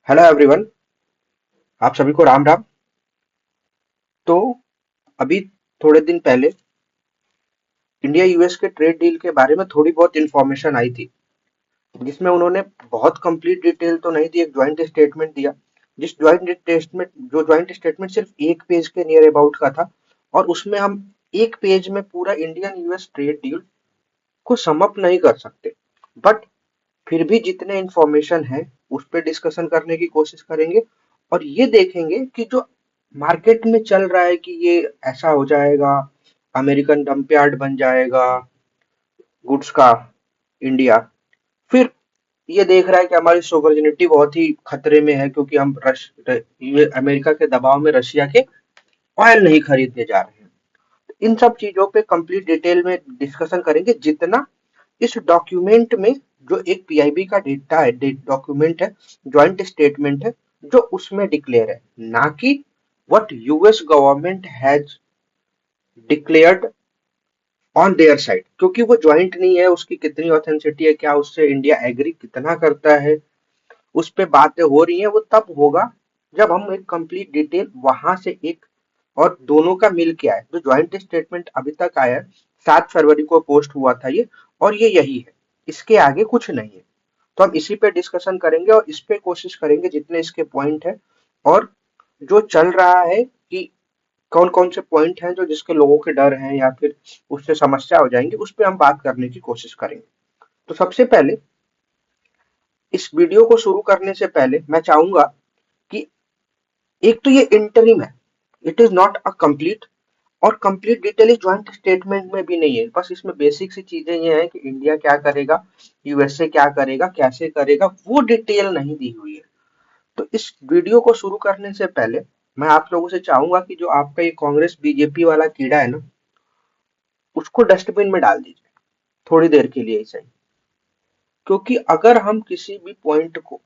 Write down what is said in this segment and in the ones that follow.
Hello everyone. आप सभी को राम राम। तो अभी थोड़े दिन पहले इंडिया यूएस के ट्रेड डील के बारे में थोड़ी बहुत इंफॉर्मेशन आई थी, जिसमें उन्होंने बहुत कंप्लीट डिटेल तो नहीं दी, एक ज्वाइंट स्टेटमेंट दिया। जो ज्वाइंट स्टेटमेंट सिर्फ एक पेज के नियर अबाउट का था, और उसमें हम एक पेज में पूरा इंडियन यूएस ट्रेड डील को सम अप नहीं कर सकते। बट फिर भी जितने इंफॉर्मेशन है उस पर डिस्कशन करने की कोशिश करेंगे, और ये देखेंगे कि जो मार्केट में चल रहा है कि ये ऐसा हो जाएगा, अमेरिकन डंपयार्ड बन जाएगा गुड्स का इंडिया। फिर ये देख रहा है कि हमारी सोवरेनिटी बहुत ही खतरे में है, क्योंकि हम अमेरिका के दबाव में रशिया के ऑयल नहीं खरीदने जा रहे हैं। इन सब चीजों पे कंप्लीट डिटेल में डिस्कशन करेंगे, जितना इस डॉक्यूमेंट में, जो एक पीआईबी का डेटा है, डॉक्यूमेंट है, ज्वाइंट स्टेटमेंट है, जो उसमें डिक्लेयर है, ना कि what US government has declared on their side. क्योंकि वो ज्वाइंट नहीं है, उसकी कितनी ऑथेंटिसिटी है, क्या उससे इंडिया एग्री कितना करता है, उस पे बातें हो रही हैं। वो तब होगा जब हम एक कंप्लीट डिटेल वहां से एक, और दोनों का मिल के आए। जो ज्वाइंट स्टेटमेंट अभी तक आया है, 7 फरवरी को पोस्ट हुआ था ये, और ये यही है, इसके आगे कुछ नहीं है। तो हम इसी पे डिस्कशन करेंगे और इस पे कोशिश करेंगे जितने इसके पॉइंट है, और जो चल रहा है कि कौन कौन से पॉइंट हैं जो जिसके लोगों के डर हैं या फिर उससे समस्या हो जाएंगी, उस पे हम बात करने की कोशिश करेंगे। तो सबसे पहले इस वीडियो को शुरू करने से पहले मैं चाहूंगा कि एक तो ये इंटरिम है, it is not a complete, और कंप्लीट डिटेल इस ज्वाइंट स्टेटमेंट में भी नहीं है। बस इसमें बेसिक सी चीजें ये हैं कि इंडिया क्या करेगा, यूएसए क्या करेगा, कैसे करेगा, वो डिटेल नहीं दी हुई है। तो इस वीडियो को शुरू करने से पहले मैं आप लोगों से चाहूंगा कि जो आपका ये कांग्रेस बीजेपी वाला कीड़ा है ना, उसको डस्टबिन में डाल दीजिए थोड़ी देर के लिए ही सही। क्योंकि अगर हम किसी भी पॉइंट को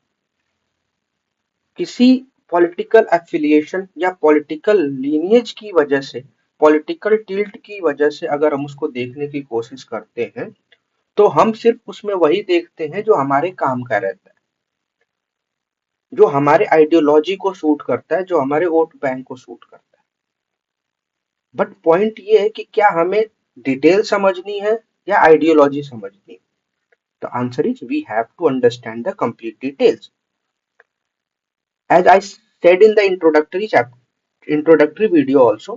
किसी पॉलिटिकल एफिलिएशन या पॉलिटिकल लीनिएज की वजह से, पॉलिटिकल टिल्ट की वजह से अगर हम उसको देखने की कोशिश करते हैं, तो हम सिर्फ उसमें वही देखते हैं जो हमारे काम का रहता है, जो हमारे आइडियोलॉजी को सूट करता है, जो हमारे वोट बैंक को सूट करता है। बट पॉइंट ये है कि क्या हमें डिटेल समझनी है या आइडियोलॉजी समझनी है। The answer is we have to understand the complete details. As I said in the introductory video also,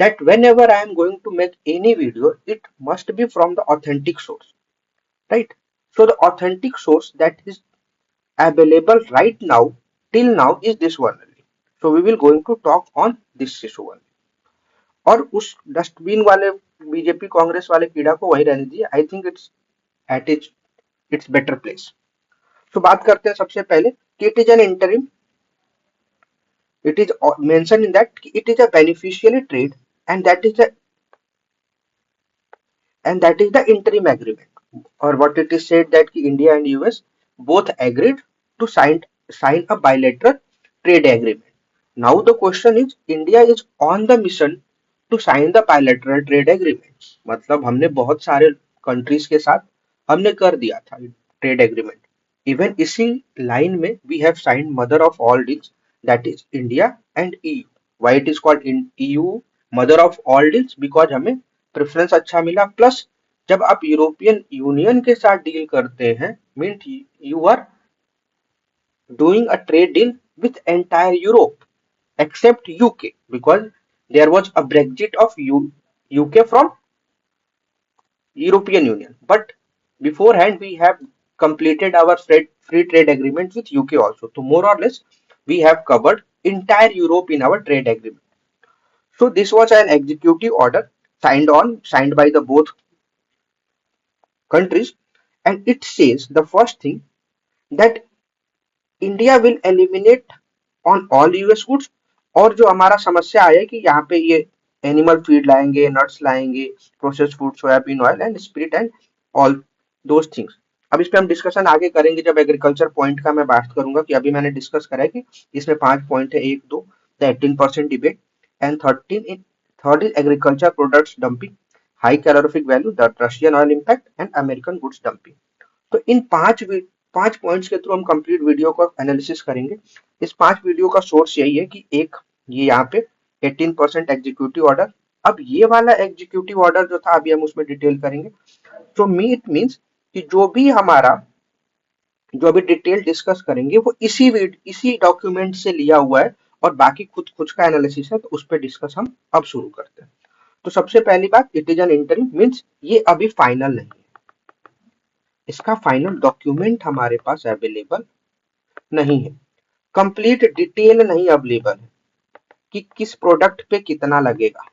that whenever I am going to make any video, it must be from the authentic source, right? So the authentic source that is available right now, till now, is this one only. So we will going to talk on this issue only. और उस dustbin वाले BJP Congress वाले कीड़ा को वही रहने दीजिए। I think it's at its better place. तो बात करते हैं सबसे पहले कि it is an interim. It is mentioned in that it is a beneficiary trade, and that is the interim agreement. Or what it is said that India and US both agreed to sign a bilateral trade agreement. Now the question is, India is on the mission to sign the bilateral trade agreement. मतलब हमने बहुत सारे countries के साथ हमने कर दिया था ट्रेड एग्रीमेंट। इवन इसी लाइन में we have signed mother of all deals, that is India and EU. Why it is called EU mother of all deals? Because हमें प्रेफरेंस अच्छा मिला। प्लस जब आप यूरोपियन यूनियन के साथ डील करते हैं, mean you are doing a trade deal with entire Europe except UK, because there was a Brexit of UK from European Union. But beforehand, we have completed our free trade agreement with UK also. So more or less, we have covered entire Europe in our trade agreement. So this was an executive order signed by the both countries, and it says the first thing that India will eliminate on all US goods। और जो हमारा समस्या आया है कि यहाँ पे ये एनिमल फीड लाएंगे, नट्स लाएंगे, processed food, soybean oil and spirit and all those things. अब इस पे हम डिस्कशन आगे करेंगे जब एग्रीकल्चर पॉइंट का मैं बात करूंगा, कि अभी मैंने डिस्कस करा है कि इसमें 5 पॉइंट है, एक दो the 18% debate, and 13 third is agriculture products dumping, high calorific value, the Russian oil impact and American goods dumping. तो इन 5 5 पॉइंट्स के थ्रू हम कंप्लीट वीडियो को एनालिसिस करेंगे। इस 5 वीडियो का सोर्स यही है कि एक ये यहाँ पे 18% एग्जीक्यूटिव ऑर्डर। अब ये वाला एग्जीक्यूटिव ऑर्डर जो था अभी हम उसमें डिटेल करेंगे। तो इट मीन्स कि जो अभी डिटेल डिस्कस करेंगे वो इसी डॉक्यूमेंट से लिया हुआ है, और बाकी खुद खुद का एनालिसिस है, तो उस पर डिस्कस हम अब शुरू करते हैं। तो सबसे पहली बात, it is an interim means ये अभी फाइनल नहीं है, इसका फाइनल डॉक्यूमेंट हमारे पास अवेलेबल नहीं है, कंप्लीट डिटेल नहीं अवेलेबल है कि किस प्रोडक्ट पे कितना लगेगा,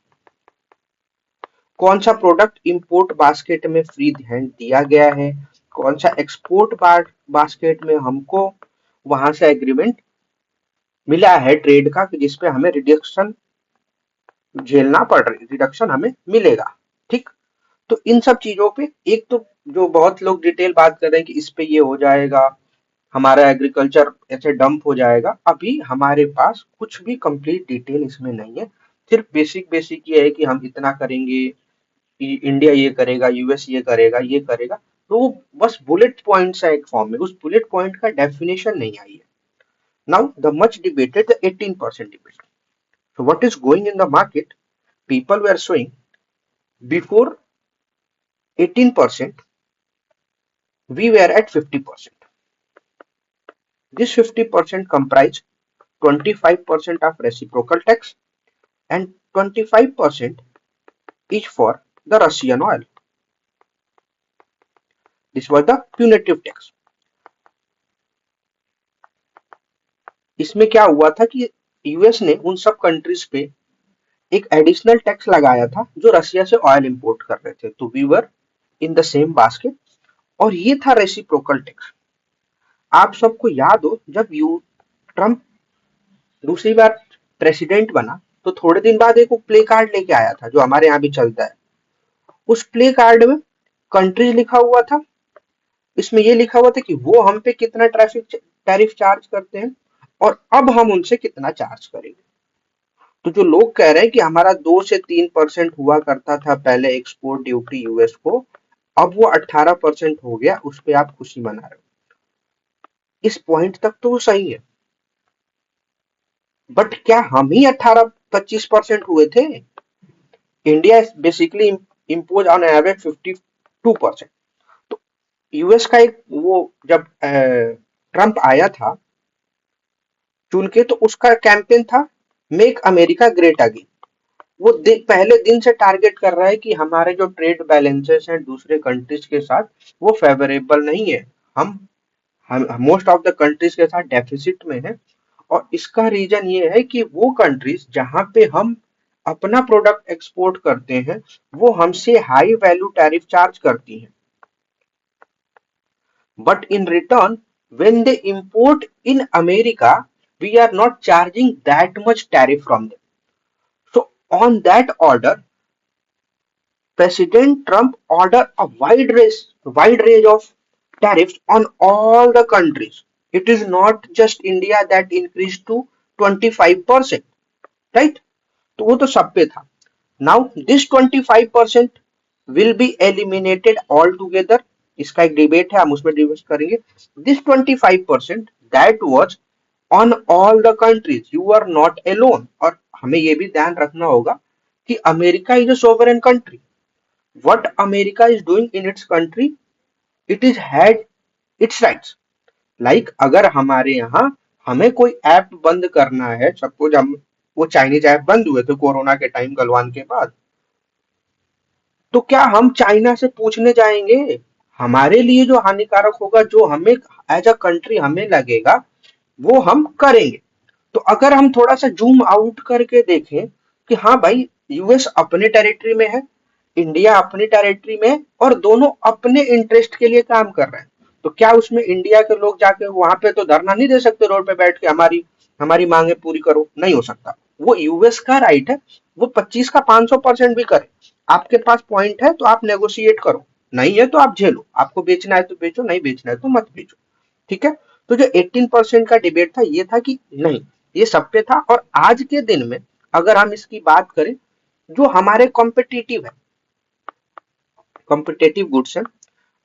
कौन सा प्रोडक्ट इंपोर्ट बास्केट में फ्री हैंड दिया गया है, कौन सा एक्सपोर्ट बास्केट में हमको वहां से एग्रीमेंट मिला है ट्रेड का, जिसपे हमें रिडक्शन झेलना पड़ रही, रिडक्शन हमें मिलेगा। ठीक, तो इन सब चीजों पे एक तो जो बहुत लोग डिटेल बात कर रहे हैं कि इस पे ये हो जाएगा, हमारा एग्रीकल्चर ऐसे डंप हो जाएगा, अभी हमारे पास कुछ भी कंप्लीट डिटेल इसमें नहीं है। सिर्फ बेसिक बेसिक ये है कि हम इतना करेंगे, इंडिया ये करेगा, यूएस ये करेगा, तो वो बस बुलेट पॉइंट्स है एक फॉर्म में, उस बुलेट पॉइंट का डेफिनेशन नहीं आई है। Now the much debated the 18% debate, so what is going in the market, people were showing before 18% we were at 50%. This 50% comprised 25% of reciprocal tax and 25% is for the Russian oil. This was the punitive tax. इसमें क्या हुआ था कि US ने उन सब countries पे एक एडिशनल टैक्स लगाया था जो रशिया से ऑयल इंपोर्ट कर रहे थे, तो we were in the same basket, और ये था रेसिप्रोकल टैक्स। आप सबको याद हो जब ट्रम्प दूसरी बार प्रेसिडेंट बना, तो थोड़े दिन बाद एक प्ले कार्ड लेके आया था जो हमारे यहाँ भी चलता है। उस प्ले कार्ड में कंट्रीज लिखा हुआ था, इसमें ये लिखा हुआ था कि वो हम पे कितना टैरिफ चार्ज करते हैं और अब हम उनसे कितना चार्ज करेंगे। तो जो लोग कह रहे हैं कि हमारा 2 से 3% हुआ करता था पहले एक्सपोर्ट ड्यूटी यूएस को, अब वो 18% हो गया, उस पे आप खुशी मना रहे हो, इस पॉइंट तक तो वो सही है, बट क्या हम ही 18-25% हुए थे? India basically impose on average 52%। तो यूएस का एक वो जब ट्रम्प आया था चुन के, तो उसका कैंपेन था मेक अमेरिका ग्रेट अगेन। वो पहले दिन से टारगेट कर रहा है कि हमारे जो ट्रेड बैलेंसेस हैं दूसरे कंट्रीज के साथ वो फेवरेबल नहीं है, हम मोस्ट ऑफ द कंट्रीज के साथ डेफिसिट में है, और इसका रीजन ये है कि वो कंट्रीज जहां पे हम अपना प्रोडक्ट एक्सपोर्ट करते हैं वो हमसे हाई वैल्यू टैरिफ चार्ज करती हैं, but in return when they import in America we are not charging that much tariff from them. So on that order President Trump ordered a wide range of tariffs on all the countries. It is not just India that increased to 25%, right? तो वो तो सब पे था। Now this 25% will be eliminated altogether. इसका एक debate है, हम उसमें डिस्कस करेंगे। This 25% that was on all the countries. You are not alone. और हमें ये भी ध्यान रखना होगा कि America is a sovereign country. What America is doing in its country, it is had its rights. Like अगर हमारे यहाँ हमें कोई ऐप बंद करना है, सपोज हम वो चाइनीज ऐप बंद हुए थे कोरोना के टाइम गलवान के बाद, तो क्या हम चाइना से पूछने जाएंगे? हमारे लिए जो हानिकारक होगा, जो हमें एज अ कंट्री हमें लगेगा, वो हम करेंगे। तो अगर हम थोड़ा सा जूम आउट करके देखें कि हाँ भाई यूएस अपने टेरिटरी में है, इंडिया अपनी टेरिटरी में है, और दोनों अपने इंटरेस्ट के लिए काम कर रहे हैं, तो क्या उसमें इंडिया के लोग जाके वहां पे तो धरना नहीं दे सकते रोड पे बैठ के हमारी हमारी मांगे पूरी करो? नहीं हो सकता। वो यूएस का राइट है, वो 25 का 500% भी करे। आपके पास पॉइंट है तो आप नेगोशिएट करो, नहीं है तो आप झेलो, आपको बेचना है तो बेचो, नहीं बेचना है तो मत बेचो। ठीक है, तो जो 18% का डिबेट था ये था कि नहीं, ये सब पे था। और आज के दिन में अगर हम इसकी बात करें, जो हमारे कॉम्पिटिटिव है, कॉम्पिटिटिव गुड्स है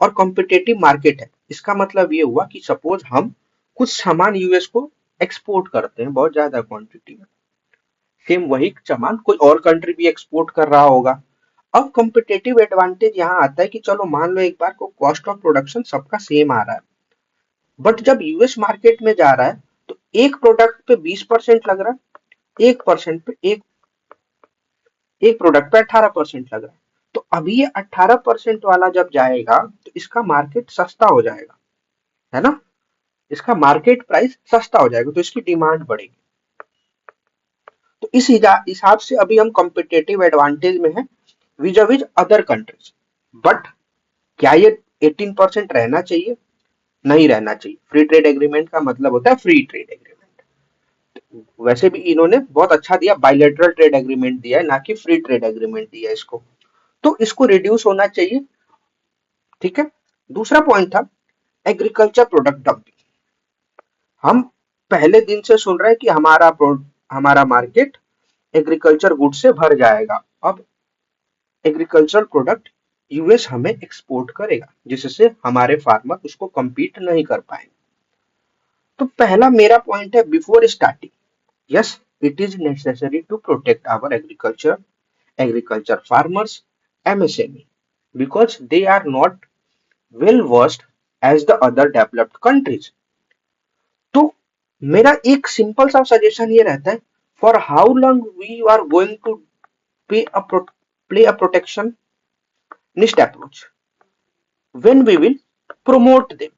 और कॉम्पिटिटिव मार्केट है, इसका मतलब ये हुआ कि सपोज हम कुछ सामान यूएस को एक्सपोर्ट करते हैं बहुत ज्यादा क्वांटिटी में, सेम वही सामान कोई और कंट्री भी एक्सपोर्ट कर रहा होगा। अब कॉम्पिटेटिव एडवांटेज यहाँ आता है कि चलो मान लो एक बार को कॉस्ट ऑफ प्रोडक्शन सबका सेम आ रहा है, बट जब यूएस मार्केट में जा रहा है तो एक प्रोडक्ट पे 20% लग रहा है, एक परसेंट पे एक प्रोडक्ट पे 18% लग रहा है। तो अभी ये 18% वाला जब जाएगा तो इसका मार्केट सस्ता हो जाएगा, है ना, इसका मार्केट प्राइस सस्ता हो जाएगा तो इसकी डिमांड बढ़ेगी। तो इस हिसाब से अभी हम कॉम्पिटेटिव एडवांटेज में है विज अदर कंट्रीज। बट क्या ये 18% रहना चाहिए? नहीं रहना चाहिए। फ्री ट्रेड एग्रीमेंट का मतलब होता है फ्री ट्रेड एग्रीमेंट। वैसे भी इन्होंने बहुत अच्छा दिया, बायलैटरल ट्रेड एग्रीमेंट दिया है, ना कि फ्री ट्रेड एग्रीमेंट दिया है इसको। तो इसको रिड्यूस होना चाहिए, ठीक है। दूसरा पॉइंट था एग्रीकल्चर प्रोडक्ट डंपिंग। हम पहले दिन से सुन रहे हैं कि हमारा मार्केट एग्रीकल्चर गुड से भर जाएगा। अब एग्रीकल्चर प्रोडक्ट यूएस हमें एक्सपोर्ट करेगा जिससे हमारे फार्मर उसको compete नहीं कर पाएंगे। तो पहला मेरा पॉइंट है before starting, yes it is necessary to protect our agriculture farmers, MSME, because they are not well versed as the other developed countries। तो मेरा एक सिंपल सा सजेशन ये रहता है, for how long we are going to play a protectionist approach when we will promote them.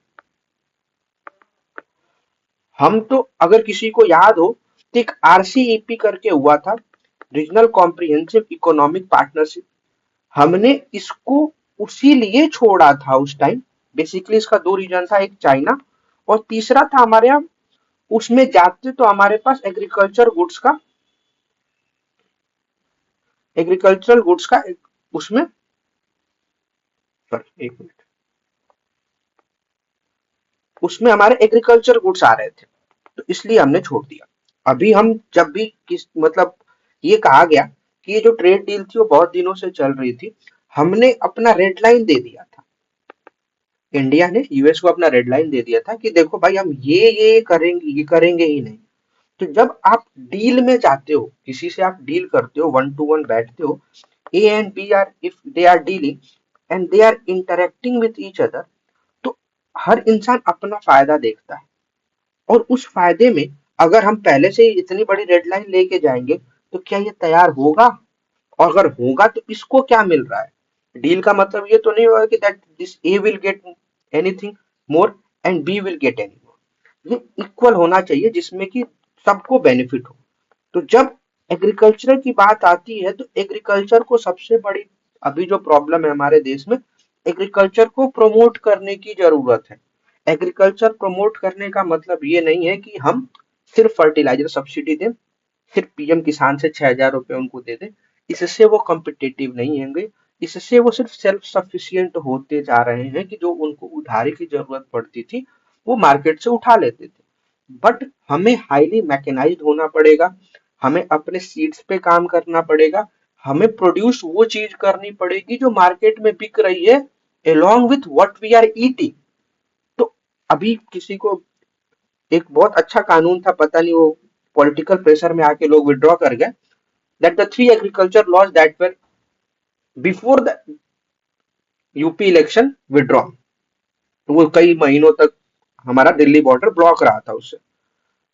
हम तो अगर किसी को याद हो तो एक आरसीईपी करके हुआ था, रीजनल कॉम्प्रिहेंसिव इकोनॉमिक पार्टनरशिप। हमने इसको उसी लिए छोड़ा था उस टाइम। बेसिकली इसका दो रीजन था, एक चाइना और तीसरा था हमारे यहाँ उसमें जाते तो हमारे पास एग्रीकल्चरल गुड्स का उसमें सॉरी एक मिनट उसमें हमारे एग्रीकल्चर गुड्स आ रहे थे, तो इसलिए हमने छोड़ दिया। अभी हम जब भी किस मतलब ये कहा गया कि ये जो ट्रेड डील थी वो बहुत दिनों से चल रही थी, हमने अपना रेड लाइन दे दिया था। इंडिया ने यूएस को अपना रेड लाइन दे दिया था कि देखो भाई हम ये करेंगे ही नहीं। तो जब आप डील में जाते हो, किसी से आप डील करते हो, वन टू वन बैठते हो, A and B are if they are dealing and they are interacting with each other, तो हर इंसान अपना फायदा देखता है। और उस फायदे में अगर हम पहले से ही इतनी बड़ी रेड लाइन लेके जाएंगे तो क्या ये तैयार होगा? और अगर होगा तो इसको क्या मिल रहा है? डील का मतलब ये तो नहीं होगा कि that this a will get anything more and be will get any more. ये इक्वल होना चाहिए जिसमें कि सबको बेनिफिट हो। तो जब एग्रीकल्चर की बात आती है तो एग्रीकल्चर को सबसे बड़ी अभी जो प्रॉब्लम है हमारे देश में, एग्रीकल्चर को प्रमोट करने की जरूरत है। एग्रीकल्चर प्रमोट करने का मतलब ये नहीं है कि हम सिर्फ फर्टिलाइजर सब्सिडी दें, सिर्फ पीएम किसान से 6,000 रुपए उनको दे दें, इससे वो कम्पिटिटिव नहीं होंगे। इससे वो सिर्फ सेल्फ सफिशिएंट होते जा रहे हैं कि जो उनको उधारी की जरूरत पड़ती थी वो मार्केट से उठा लेते थे। बट हमें हाईली मैकेनाइज्ड होना पड़ेगा, हमें अपने सीड्स पे काम करना पड़ेगा, हमें प्रोड्यूस वो चीज करनी पड़ेगी जो मार्केट में बिक रही है along with what we are eating। तो अभी किसी को एक बहुत अच्छा कानून था, पता नहीं वो पॉलिटिकल प्रेशर में आके लोग विड्रॉ कर गए, that the three agriculture laws that were before the UP election withdraw. तो वो कई महीनों तक हमारा दिल्ली बॉर्डर ब्लॉक रहा था उससे।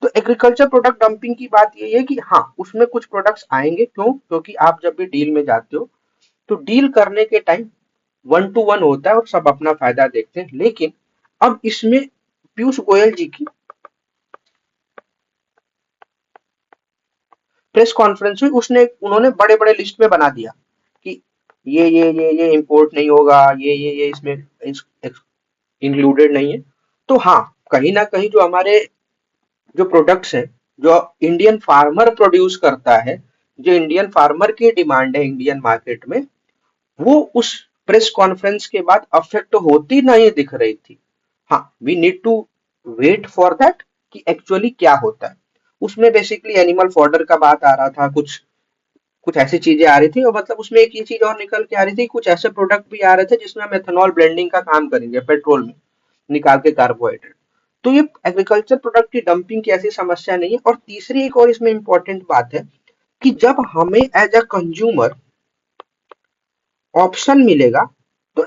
तो एग्रीकल्चर प्रोडक्ट डंपिंग की बात ये है कि हाँ उसमें कुछ प्रोडक्ट्स आएंगे, क्यों? क्योंकि आप जब भी डील में जाते हो तो डील करने के टाइम वन टू वन होता है और सब अपना फायदा देखते हैं। लेकिन अब इसमें पीयूष गोयल जी की प्रेस कॉन्फ्रेंस हुई, उसने उन्होंने बड़े बड़े लिस्ट में बना दिया कि ये इंपोर्ट नहीं होगा, ये इसमें इंक्लूडेड नहीं है। तो हाँ कहीं ना कहीं जो हमारे जो प्रोडक्ट्स हैं जो इंडियन फार्मर प्रोड्यूस करता है, जो इंडियन फार्मर की डिमांड है इंडियन मार्केट में, वो उस प्रेस कॉन्फ्रेंस के बाद अफेक्ट होती नहीं दिख रही थी। हाँ we need to wait for that कि एक्चुअली क्या होता है। उसमें बेसिकली एनिमल फॉडर का बात आ रहा था, कुछ कुछ ऐसी चीजें आ रही थी, और मतलब उसमें एक ये चीज और निकल के आ रही थी, कुछ ऐसे प्रोडक्ट भी आ रहे थे जिसमें हम एथेनॉल ब्लेंडिंग का काम करेंगे पेट्रोल में। निकाल के कार्बोहाइड्रेट। तो ये एग्रीकल्चर प्रोडक्ट की डंपिंग की ऐसी समस्या नहीं है। और तीसरी एक और इसमें इंपॉर्टेंट बात है कि जब हमें एज अ कंज्यूमर ऑप्शन मिलेगा, तो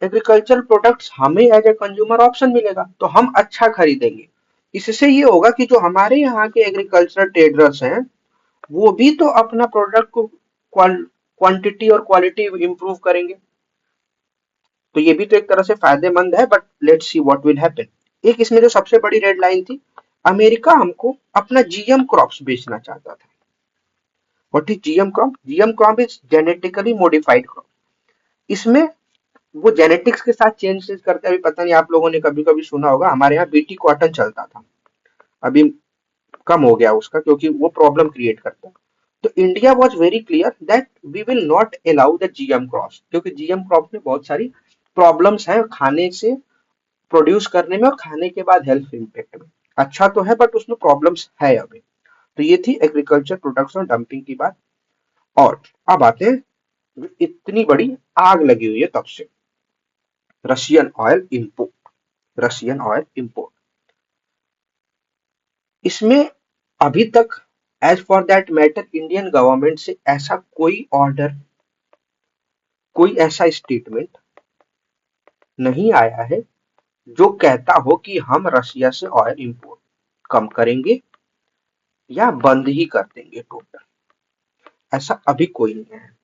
एग्रीकल्चर प्रोडक्ट्स हमें एज ए कंज्यूमर ऑप्शन मिलेगा तो हम अच्छा खरीदेंगे। इससे ये होगा कि जो हमारे यहाँ के एग्रीकल्चर ट्रेडर्स हैं वो भी तो अपना प्रोडक्ट को क्वांटिटी और क्वालिटी इंप्रूव करेंगे। तो ये भी तो एक तरह से फायदेमंद है। But let's see what will happen. एक इसमें जो सबसे बड़ी रेड लाइन थी, अमेरिका हमको अपना जीएम क्रॉप्स बेचना चाहता था। What is GM crop? GM crop is genetically modified crop. इसमें वो जेनेटिक्स के साथ चेंजेस करते हैं। अभी पता नहीं आप लोगों ने कभी कभी सुना होगा, हमारे यहाँ बीटी कॉटन चलता था, अभी कम हो गया उसका क्योंकि वो प्रॉब्लम क्रिएट करता है। तो India was very clear that we will not allow the GM crops, क्योंकि जीएम क्रॉप में बहुत सारी प्रॉब्लम्स हैं खाने से, प्रोड्यूस करने में और खाने के बाद हेल्थ इम्पैक्ट में। अच्छा तो है बट उसमें प्रॉब्लम्स है अभी। तो ये थी एग्रीकल्चर प्रोडक्ट्स और डंपिंग की बात। और अब आते हैं, इतनी बड़ी आग लगी हुई है तब से, Russian oil import. Russian oil import, इसमें अभी तक as for that matter Indian government से ऐसा कोई ऑर्डर, कोई ऐसा स्टेटमेंट नहीं आया है जो कहता हो कि हम रशिया से ऑयल इंपोर्ट कम करेंगे या बंद ही कर देंगे टोटल। ऐसा अभी कोई नहीं है।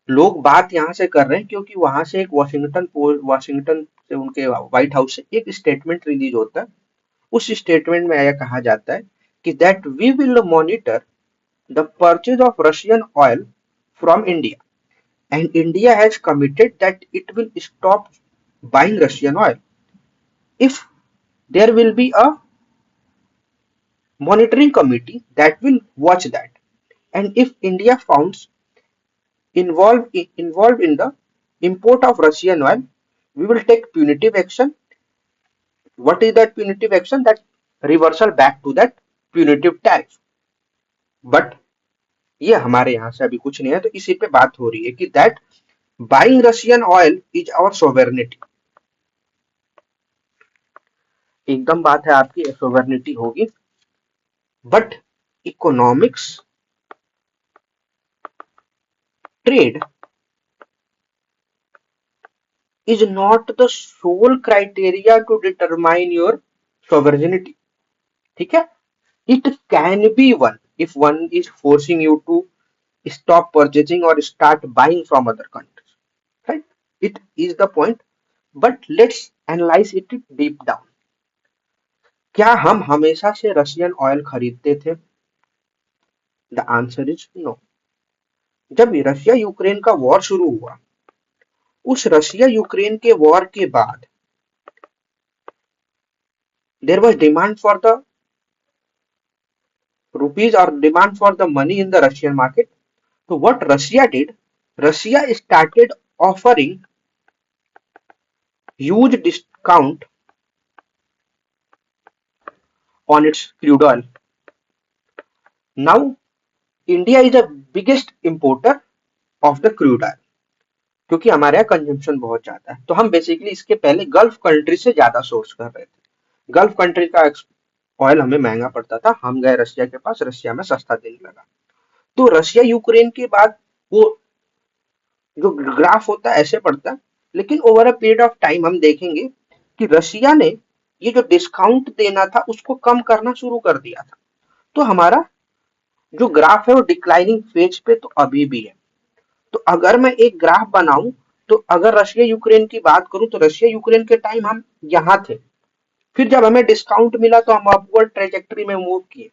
लोग बात यहाँ से कर रहे हैं क्योंकि वहां से एक वाशिंगटन से उनके व्हाइट हाउस से एक स्टेटमेंट रिलीज होता है। उस स्टेटमेंट में यह कहा जाता है कि that we will monitor the purchase of Russian oil from India and India has committed that it will stop buying Russian oil if there will be a monitoring committee that will watch that, and if India found involved in the import of Russian oil, we will take punitive action. What is that punitive action? That reversal back to that punitive tariff. But ये हमारे यहाँ से अभी कुछ नहीं है। तो इसी पे बात हो रही है कि that buying Russian oil is our sovereignty. एकदम बात है आपकी, सोवेरेनिटी होगी, but economics, trade is not the sole criteria to determine your sovereignty. ठीक है? It can be one if one is forcing you to stop purchasing or start buying from other countries. Right? It is the point. But let's analyze it deep down. क्या हम हमेशा से Russian oil खरीदते थे? The answer is no. जब Russia Ukraine का war शुरू हुआ, उस रशिया यूक्रेन के वॉर के बाद there was demand for the rupees or demand for the money in the Russian market. So what Russia did, Russia started offering huge discount on its crude oil. Now India is the biggest importer of the crude oil, क्योंकि हमारे यहाँ consumption बहुत ज्यादा है। तो हम basically इसके पहले गल्फ कंट्री से ज्यादा सोर्स कर रहे थे। गल्फ कंट्री का ऑयल हमें महंगा पड़ता था, हम गए रशिया के पास, रशिया में सस्ता देने लगा। तो रशिया यूक्रेन के बाद वो जो ग्राफ होता है ऐसे बढ़ता है, लेकिन over a period of time हम देखेंगे कि रशिया ने ये जो डिस्काउंट देना था उसको कम करना शुरू कर दिया था। तो हमारा जो ग्राफ है वो डिक्लाइनिंग फेज पे तो अभी भी है। तो अगर मैं एक ग्राफ बनाऊं, तो अगर रशिया यूक्रेन की बात करूं तो रशिया यूक्रेन के टाइम हम यहाँ थे, फिर जब हमें डिस्काउंट मिला तो हम अपवर्ड ट्रेजेक्टरी में मूव किए,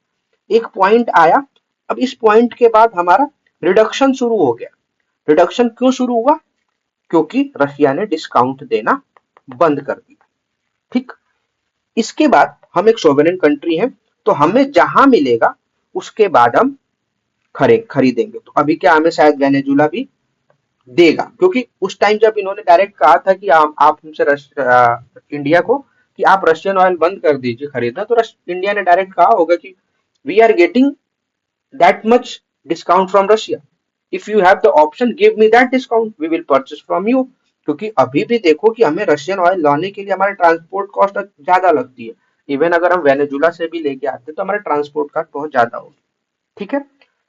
एक पॉइंट आया। अब इस पॉइंट के बाद हमारा रिडक्शन शुरू हो गया। रिडक्शन क्यों शुरू हुआ? क्योंकि रशिया ने डिस्काउंट देना बंद कर दिया। ठीक, इसके बाद हम एक सोवरेन कंट्री है, तो हमें जहां मिलेगा उसके बाद हम खरीदेंगे। तो अभी क्या हमें शायद वेनेजुला भी देगा, क्योंकि उस टाइम जब इन्होंने डायरेक्ट कहा था कि आप हमसे इंडिया को कि आप रशियन ऑयल बंद कर दीजिए खरीदना, तो इंडिया ने डायरेक्ट कहा होगा कि we are getting that much discount from Russia, if you have the option give me that discount, we will purchase from you. क्योंकि अभी भी देखो कि हमें रशियन ऑयल लाने के लिए हमारे ट्रांसपोर्ट कॉस्ट ज्यादा लगती है। इवन अगर हम वेनेजुला से भी लेके आते हैं तो हमारे ट्रांसपोर्ट कॉस्ट बहुत ज्यादा होगी। ठीक है,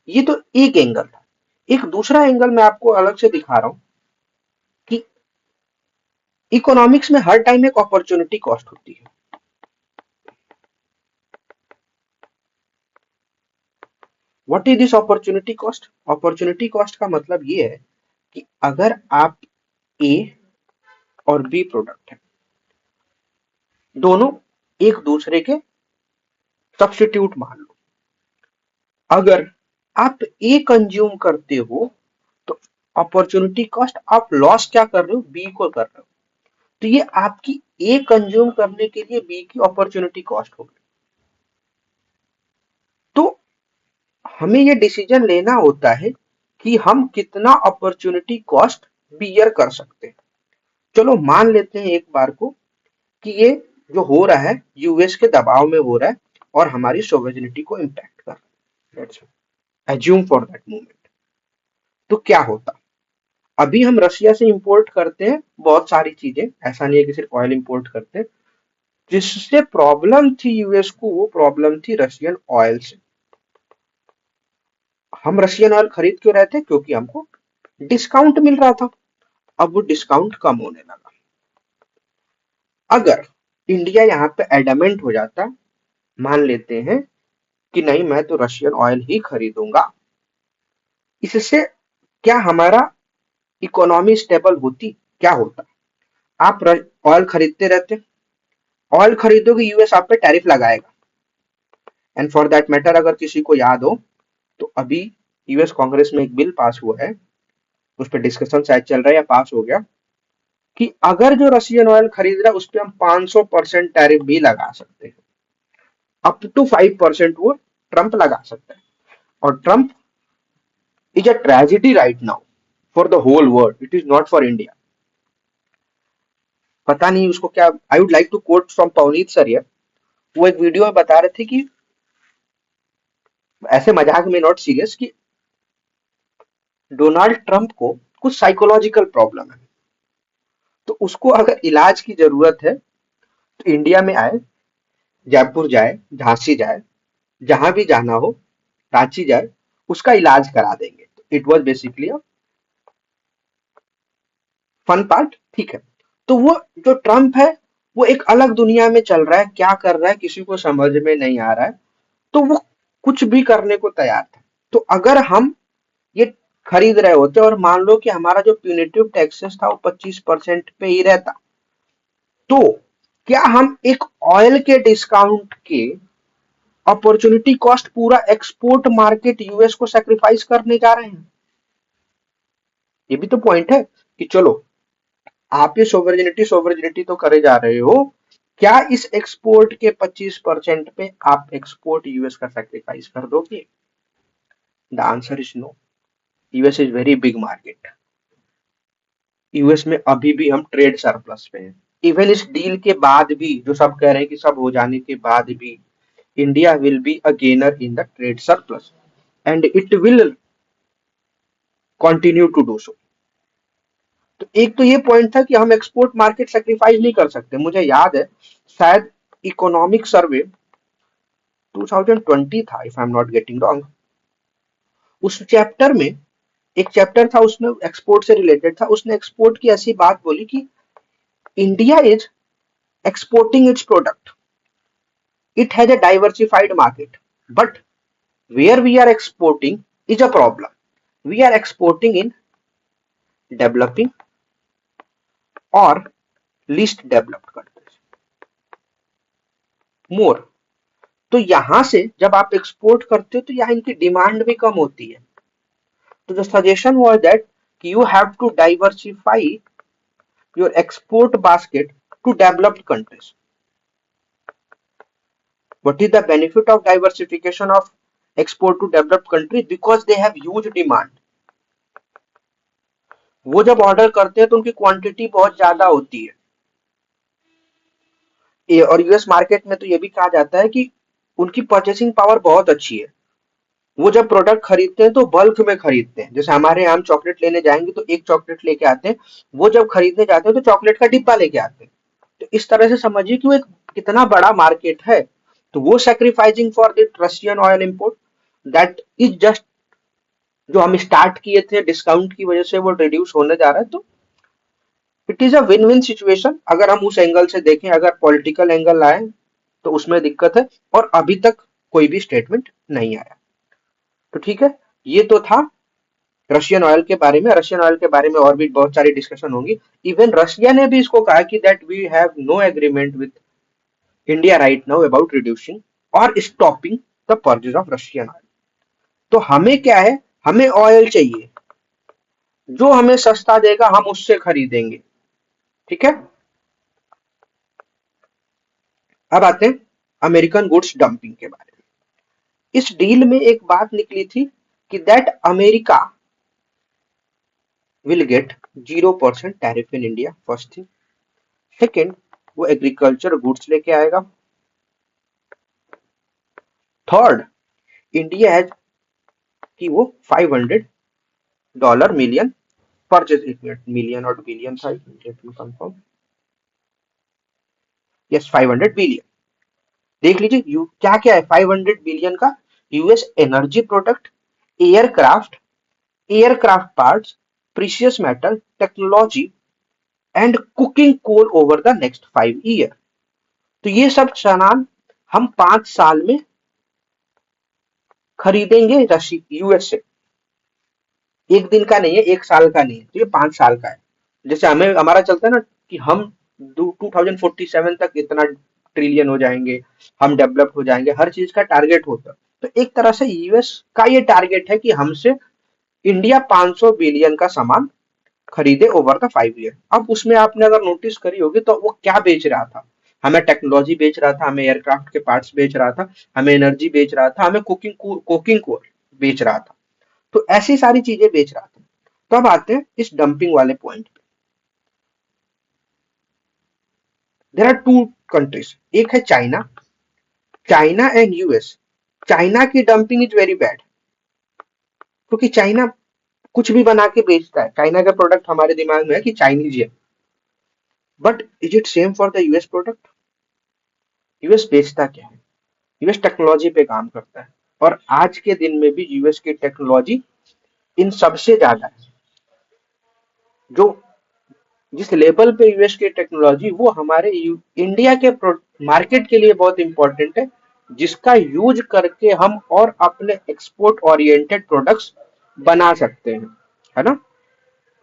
ये तो एक एंगल था। एक दूसरा एंगल मैं आपको अलग से दिखा रहा हूँ कि इकोनॉमिक्स में हर टाइम एक अपॉर्चुनिटी कॉस्ट होती है। What is this opportunity cost? Opportunity cost का मतलब ये है कि अगर आप ए और बी प्रोडक्ट है, दोनों एक दूसरे के सब्स्टिट्यूट मान लो। अगर आप ए कंज्यूम करते हो तो अपॉर्चुनिटी कॉस्ट आप लॉस क्या कर रहे हो, बी को कर रहे हो। तो ये आपकी ए कंज्यूम करने के लिए बी की अपॉर्चुनिटी कॉस्ट होगी। तो हमें ये डिसीजन लेना होता है कि हम कितना अपॉर्चुनिटी कॉस्ट बियर कर सकते हैं। चलो मान लेते हैं एक बार को कि ये जो हो रहा है यूएस के दबाव में हो रहा है और हमारी सोवेरेनिटी को इम्पैक्ट कर रहा है। एज्यूम फॉर दैट मोमेंट, तो क्या होता? अभी हम रशिया से इंपोर्ट करते हैं बहुत सारी चीजें, ऐसा नहीं है कि सिर्फ ऑयल इंपोर्ट करते हैं। जिससे प्रॉब्लम थी यूएस को, वो प्रॉब्लम थी रशियन ऑयल से। हम रशियन ऑयल खरीद क्यों रहे थे? क्योंकि हमको डिस्काउंट मिल रहा था। अब वो डिस्काउंट कम होने लगा। अगर इंडिया यहाँ पे एडमेंट हो जाता, मान लेते हैं कि नहीं मैं तो रशियन ऑयल ही खरीदूंगा, इससे क्या हमारा इकोनॉमी स्टेबल होती? क्या होता? आप ऑयल खरीदते रहते, ऑयल खरीदोगे, यूएस आप पे टैरिफ लगाएगा। एंड फॉर दैट मैटर अगर किसी को याद हो तो अभी यूएस कांग्रेस में एक बिल पास हुआ है, उस पर डिस्कशन शायद चल रहा है या पास हो गया, कि अगर जो रशियन ऑयल खरीद रहा है उस पर हम 500% टैरिफ भी लगा सकते हैं। अप टू 5% वो ट्रंप लगा सकता है। और Trump is a tragedy right now for the whole world, it is not for India. पता नहीं उसको क्या, I would like to quote from Pavneet sir here. वो एक वीडियो में बता रहे थे कि ऐसे मजाक में, नॉट सीरियस, कि डोनाल्ड ट्रंप को कुछ साइकोलॉजिकल प्रॉब्लम है, तो उसको अगर इलाज की जरूरत है तो इंडिया में आए, जयपुर जाए, झांसी जाए, जहां भी जाना हो, रांची जाए, उसका इलाज करा देंगे। It was basically a fun part. ठीक है, तो वो जो ट्रंप है वो एक अलग दुनिया में चल रहा है, क्या कर रहा है किसी को समझ में नहीं आ रहा है। तो वो कुछ भी करने को तैयार था। तो अगर हम ये खरीद रहे होते और मान लो कि हमारा जो प्यूनिटिव टैक्सेस था वो 25% पे ही रहता, तो क्या हम एक ऑयल के डिस्काउंट के अपॉर्चुनिटी कॉस्ट पूरा एक्सपोर्ट मार्केट यूएस को सेक्रीफाइस करने जा रहे हैं? ये भी तो पॉइंट है कि चलो आप ये सोवरेनिटी सोवरेनिटी तो करे जा रहे हो, क्या इस एक्सपोर्ट के 25% पे आप एक्सपोर्ट यूएस का सेक्रीफाइस कर दोगे? The answer is no. US is very big market. US में अभी भी हम ट्रेड सरप्लस पे हैं। इवन इस डील के बाद भी, जो सब कह रहे हैं कि सब हो जाने के बाद भी, India will be a gainer in the trade surplus and it will continue to do so. तो एक तो ये पॉइंट था कि हम एक्सपोर्ट मार्केट सेक्रीफाइस नहीं कर सकते। मुझे याद है शायद इकोनॉमिक सर्वे 2020 था, if I am not getting wrong. उस चैप्टर में एक चैप्टर था, उसमें एक्सपोर्ट से रिलेटेड था, उसने एक्सपोर्ट की ऐसी बात बोली कि India is exporting its product. It has a diversified market. But where we are exporting is a problem. We are exporting in developing or least developed countries. More. तो यहां से जब आप एक्सपोर्ट करते हो तो यहाँ इनकी डिमांड भी कम होती है। तो the suggestion was that you have to diversify your export basket to developed countries. What is the benefit of diversification of export to developed countries? Because they have huge demand. वो जब order करते हैं तो उनकी quantity बहुत ज्यादा होती है। और यूएस मार्केट में तो ये भी कहा जाता है कि उनकी परचेसिंग पावर बहुत अच्छी है। वो जब प्रोडक्ट खरीदते हैं तो बल्क में खरीदते हैं। जैसे हमारे यहाँ हम चॉकलेट लेने जाएंगे तो एक चॉकलेट लेके आते हैं, वो जब खरीदने जाते हैं तो चॉकलेट का डिब्बा लेके आते हैं। तो इस तरह से समझिए कि वो एक कितना बड़ा मार्केट है। तो वो sacrificing for the Russian oil import, that is just, जो हम स्टार्ट किए थे डिस्काउंट की वजह से वो रिड्यूस होने जा रहा है। तो it is a win win situation अगर हम उस एंगल से देखें। अगर पॉलिटिकल एंगल आए तो उसमें दिक्कत है, और अभी तक कोई भी स्टेटमेंट नहीं आया। तो ठीक है, ये तो था रशियन ऑयल के बारे में। रशियन ऑयल के बारे में और भी बहुत सारी डिस्कशन होंगी। इवन रशिया ने भी इसको कहा कि that we have no agreement with India right now about reducing और stopping the purchase of Russian oil. तो हमें क्या है, हमें ऑयल चाहिए, जो हमें सस्ता देगा हम उससे खरीदेंगे। ठीक है, अब आते हैं अमेरिकन गुड्स डंपिंग के बारे में। इस डील में एक बात निकली थी कि that America will get 0% tariff in India, first thing. Second, वो एग्रीकल्चर गुड्स लेके आएगा। थर्ड, इंडिया हैज कि वो $500 मिलियन परचेज, एक मिनट, मिलियन और बिलियन था, let me confirm, yes 500 billion. देख लीजिए यू क्या क्या है 500 बिलियन का। US energy product, aircraft, aircraft parts, precious metal, technology and cooking coal over the next 5 year. तो ये सब सामान हम 5 साल में खरीदेंगे रशी यूएस से। एक दिन का नहीं है, एक साल का नहीं है, तो ये 5 साल का है। जैसे हमें हमारा चलता है ना कि हम 2047 तक इतना ट्रिलियन हो जाएंगे, हम डेवलप हो जाएंगे, हर चीज का टारगेट होता है। तो एक तरह से यूएस का ये टारगेट है कि हमसे इंडिया 500 बिलियन का सामान खरीदे ओवर द 5 ईयर। अब उसमें आपने अगर नोटिस करी होगी तो वो क्या बेच रहा था, हमें टेक्नोलॉजी बेच रहा था, हमें एयरक्राफ्ट के पार्ट्स बेच रहा था, हमें एनर्जी बेच रहा था, हमें कुकिंग कोल बेच रहा था। तो ऐसी सारी चीजें बेच रहा था। तो अब आते हैं इस डंपिंग वाले पॉइंट पे। देयर आर टू कंट्रीज, एक है China, China and US. China की डंपिंग इज वेरी बैड, क्योंकि चाइना कुछ भी बना के बेचता है। चाइना का प्रोडक्ट हमारे दिमाग में है कि चाइनीज है, but is it same for the US product? US बेचता क्या है? यूएस टेक्नोलॉजी पे काम करता है, और आज के दिन में भी यूएस की टेक्नोलॉजी इन सबसे ज्यादा है। जो जिस लेवल पे यूएस की टेक्नोलॉजी, वो हमारे इंडिया के मार्केट के लिए बहुत इंपॉर्टेंट है, जिसका यूज करके हम और अपने एक्सपोर्ट ओरिएंटेड प्रोडक्ट्स बना सकते हैं। है ना,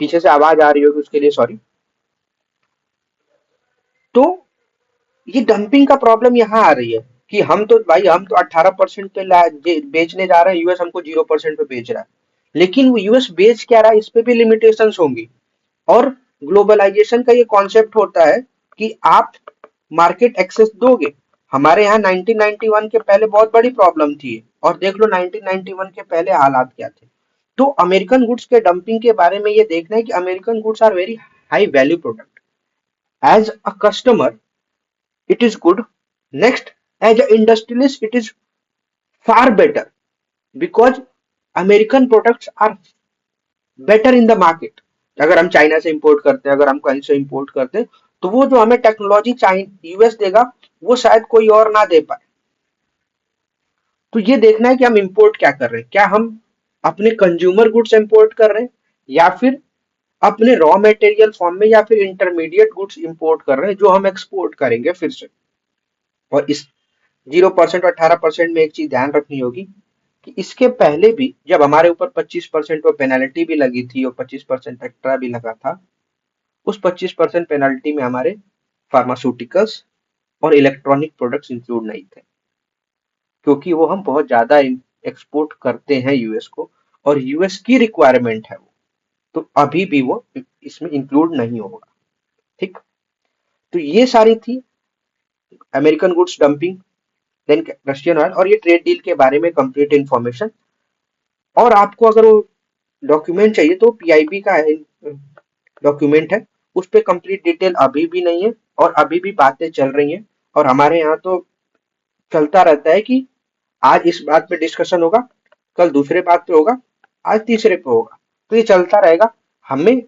पीछे से आवाज आ रही होगी, उसके लिए सॉरी। तो ये डंपिंग का प्रॉब्लम यहाँ आ रही है कि हम तो भाई, हम तो 18% पे बेचने जा रहे हैं, यूएस हमको 0% पे बेच रहा है। लेकिन वो यूएस बेच क्या रहा है, इस पे भी लिमिटेशंस होंगी। और ग्लोबलाइजेशन का ये कॉन्सेप्ट होता है कि आप मार्केट एक्सेस दोगे। हमारे यहाँ 1991 के पहले बहुत बड़ी प्रॉब्लम थी, और देख लो 1991 के पहले हालात क्या थे। तो अमेरिकन गुड्स के डंपिंग के बारे में ये देखना है कि American goods are very high value product. As a customer it is good. Next, as an industrialist, it is far better because American products are better in the market. अगर हम चाइना से इंपोर्ट करते हैं, अगर हम कहीं से import करते हैं, तो वो जो हमें टेक्नोलॉजी यूएस देगा, वो शायद कोई और ना दे पाए। तो ये देखना है कि हम इंपोर्ट क्या कर रहे हैं। क्या हम अपने कंज्यूमर गुड्स इंपोर्ट कर रहे हैं, या फिर अपने रॉ मटेरियल फॉर्म में, या फिर इंटरमीडिएट गुड्स इंपोर्ट कर रहे हैं जो हम एक्सपोर्ट करेंगे फिर से। और इस 0% और 18% में एक चीज ध्यान रखनी होगी कि इसके पहले भी जब हमारे ऊपर 25% वो पेनल्टी भी लगी थी और 25% एक्स्ट्रा भी लगा था, उस 25% पेनल्टी में हमारे फार्मास्यूटिकल्स और इलेक्ट्रॉनिक प्रोडक्ट्स इंक्लूड नहीं थे, क्योंकि वो हम बहुत ज्यादा एक्सपोर्ट करते हैं यूएस को, और यूएस की रिक्वायरमेंट है वो। तो अभी भी वो इसमें इंक्लूड नहीं होगा। ठीक, तो ये सारी थी American goods dumping, then Russian oil और ये ट्रेड डील के बारे में कंप्लीट इंफॉर्मेशन। और आपको अगर वो डॉक्यूमेंट चाहिए तो पीआईबी का डॉक्यूमेंट है, उस पे कंप्लीट डिटेल अभी भी नहीं है, और अभी भी बातें चल रही हैं। और हमारे यहाँ तो चलता रहता है कि आज इस बात पे डिस्कशन होगा, कल दूसरे बात पे होगा, आज तीसरे पे होगा। तो ये चलता रहेगा। हमें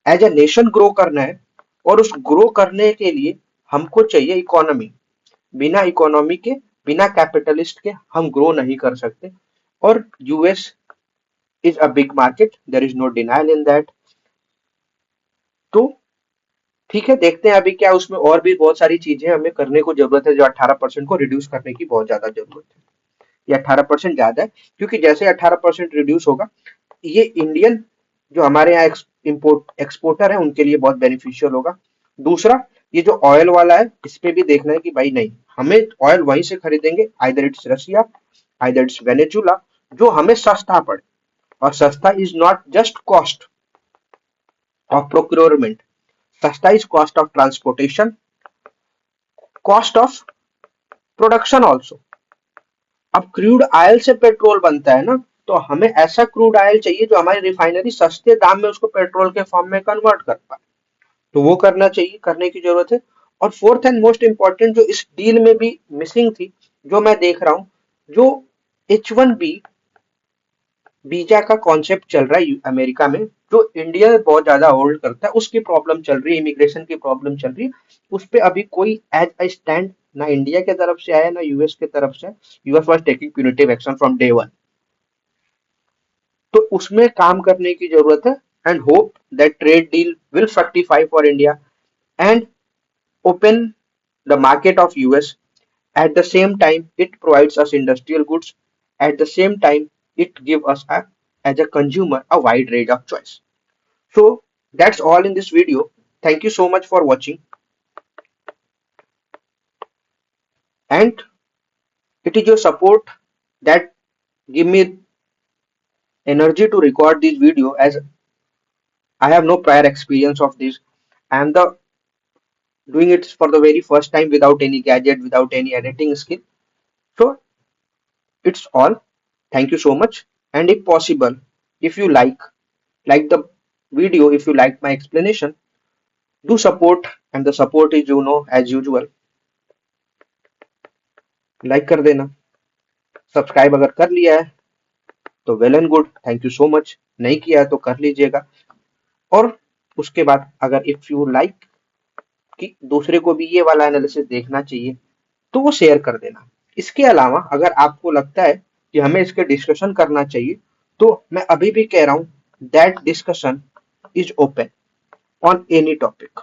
एज ए नेशन ग्रो करना है, और उस ग्रो करने के लिए हमको चाहिए इकोनॉमी। बिना इकोनॉमी के, बिना कैपिटलिस्ट के हम ग्रो नहीं कर सकते। और US is a big market, there is no denial in that. तो ठीक है, देखते हैं अभी क्या उसमें और भी बहुत सारी चीजें हमें करने को जरूरत है, जो 18% को रिड्यूस करने की बहुत ज्यादा जरूरत है। ये 18% ज्यादा है, क्योंकि जैसे 18% रिड्यूस होगा, ये इंडियन जो हमारे यहाँ इम्पोर्ट एक्सपोर्टर है उनके लिए बहुत बेनिफिशियल होगा। दूसरा, ये जो ऑयल वाला है, इस पे भी देखना है कि भाई नहीं, हमें ऑयल वहीं से खरीदेंगे, either it's Russia, either it's Venezuela, जो हमें सस्ता पड़े। और सस्ता is not just cost of procurement, सस्ता is cost of transportation, cost of production also. अब क्रूड ऑयल से पेट्रोल बनता है ना, तो हमें ऐसा क्रूड ऑयल चाहिए जो हमारी रिफाइनरी सस्ते दाम में उसको पेट्रोल के फॉर्म में कन्वर्ट कर पाए। तो वो करना चाहिए, करने की जरूरत है। और फोर्थ एंड मोस्ट इंपॉर्टेंट जो इस डील में भी मिसिंग थी, जो मैं देख रहा हूं, जो H1B वीजा का कॉन्सेप्ट चल रहा है अमेरिका में, जो इंडिया बहुत ज्यादा होल्ड करता है, उसकी प्रॉब्लम चल रही है, इमिग्रेशन की प्रॉब्लम चल रही है। उस पे अभी कोई एज अ स्टैंड ना इंडिया की तरफ से आया, ना यूएस की तरफ से। US was taking punitive action from day one. तो उसमें काम करने की जरूरत है, and hope that trade deal will fructify for India and open the market of US. At the same time, it provides us industrial goods. At the same time, it gives us as a consumer a wide range of choice. So that's all in this video. Thank you so much for watching, and it is your support that give me energy to record this video, as I have no prior experience of this. I am the doing it for the very first time without any gadget, without any editing skill. So it's all. Thank you so much. And if possible, if you like the video, if you like my explanation, do support. And the support is, as usual, like कर देना। Subscribe अगर कर लिया है तो well and good, thank you so much. नहीं किया है तो कर लीजिएगा। और उसके बाद अगर इफ यू लाइक कि दूसरे को भी ये वाला एनालिसिस देखना चाहिए, तो वो शेयर कर देना। इसके अलावा अगर आपको लगता है कि हमें इसके डिस्कशन करना चाहिए, तो मैं अभी भी कह रहा हूं, that discussion is open on any topic.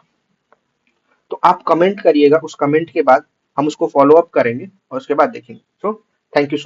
तो आप कमेंट करिएगा, उस कमेंट के बाद हम उसको फॉलो अप करेंगे और उसके बाद देखेंगे। So thank you.